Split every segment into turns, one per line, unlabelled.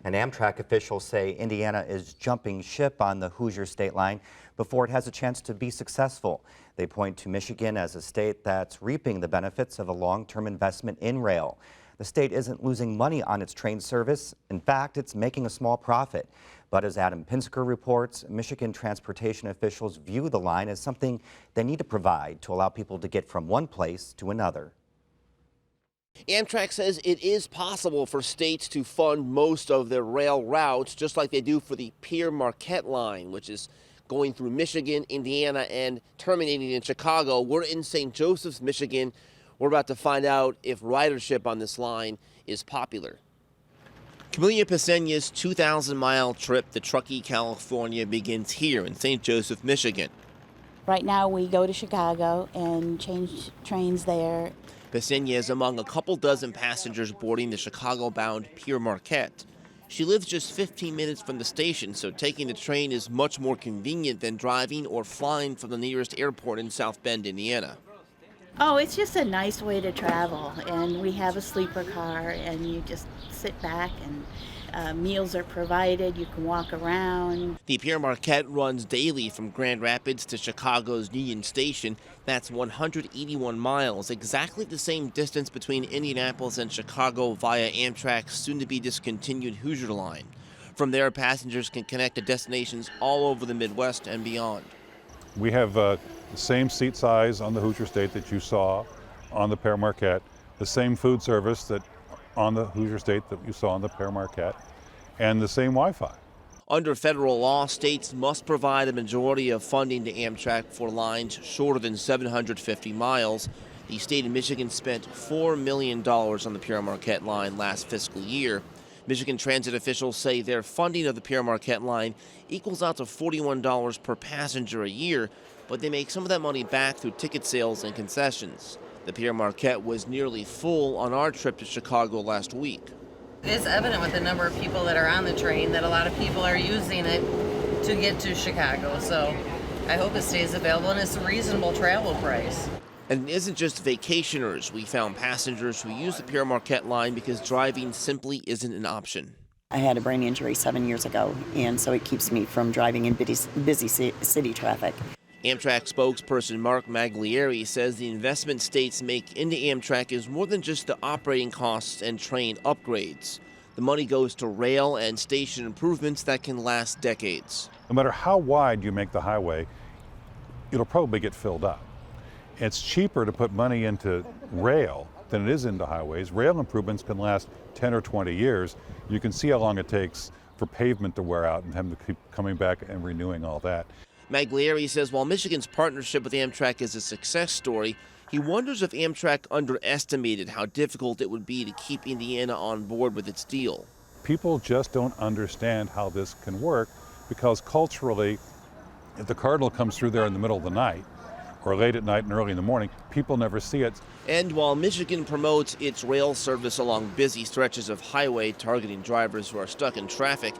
And Amtrak officials say Indiana is jumping ship on the Hoosier state line before it has a chance to be successful. They point to Michigan as a state that's reaping the benefits of a long-term investment in rail. The state isn't losing money on its train service. In fact, it's making a small profit. But as Adam Pinsker reports, Michigan transportation officials view the line as something they need to provide to allow people to get from one place to another.
Amtrak says it is possible for states to fund most of their rail routes, just like they do for the Pere Marquette line, which is going through Michigan, Indiana, and terminating in Chicago. We're in St. Joseph's, Michigan. We're about to find out if ridership on this line is popular. Camelia Pesena's 2,000-mile trip to Truckee, California begins here in St. Joseph, Michigan.
Right now we go to Chicago and change trains there.
Pesena is among a couple dozen passengers boarding the Chicago-bound Pere Marquette. She lives just 15 minutes from the station, so taking the train is much more convenient than driving or flying from the nearest airport in South Bend, Indiana.
Oh, it's just a nice way to travel, and we have a sleeper car, and you just sit back, and meals are provided. You can walk around.
The Pere Marquette runs daily from Grand Rapids to Chicago's Union Station. That's 181 miles, exactly the same distance between Indianapolis and Chicago via Amtrak's soon-to-be discontinued Hoosier line. From there, passengers can connect to destinations all over the Midwest and beyond.
We have the same seat size on the Hoosier State that you saw on the Pere Marquette, the same food service that on the Hoosier State that you saw on the Pere Marquette, and the same Wi-Fi.
Under federal law, states must provide a majority of funding to Amtrak for lines shorter than 750 miles. The state of Michigan spent $4 million on the Pere Marquette line last fiscal year. Michigan transit officials say their funding of the Pere Marquette line equals out to $41 per passenger a year, but they make some of that money back through ticket sales and concessions. The Pere Marquette was nearly full on our trip to Chicago last week.
It's evident with the number of people that are on the train that a lot of people are using it to get to Chicago. So I hope it stays available and it's a reasonable travel price.
And it isn't just vacationers. We found passengers who use the Pere Marquette line because driving simply isn't an option.
I had a brain injury 7 years ago, and so it keeps me from driving in busy city traffic.
Amtrak spokesperson Mark Maglieri says the investment states make into Amtrak is more than just the operating costs and train upgrades. The money goes to rail and station improvements that can last decades.
No matter how wide you make the highway, it'll probably get filled up. It's cheaper to put money into rail than it is into highways. Rail improvements can last 10 or 20 years. You can see how long it takes for pavement to wear out and having to keep coming back and renewing all that.
Maglieri says while Michigan's partnership with Amtrak is a success story, he wonders if Amtrak underestimated how difficult it would be to keep Indiana on board with its deal.
People just don't understand how this can work because culturally, if the Cardinal comes through there in the middle of the night or late at night and early in the morning, people never see it.
And while Michigan promotes its rail service along busy stretches of highway targeting drivers who are stuck in traffic,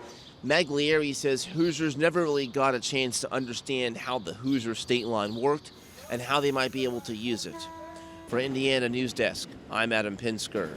Maglieri says Hoosiers never really got a chance to understand how the Hoosier state line worked and how they might be able to use it. For Indiana Newsdesk, I'm Adam Pinsker.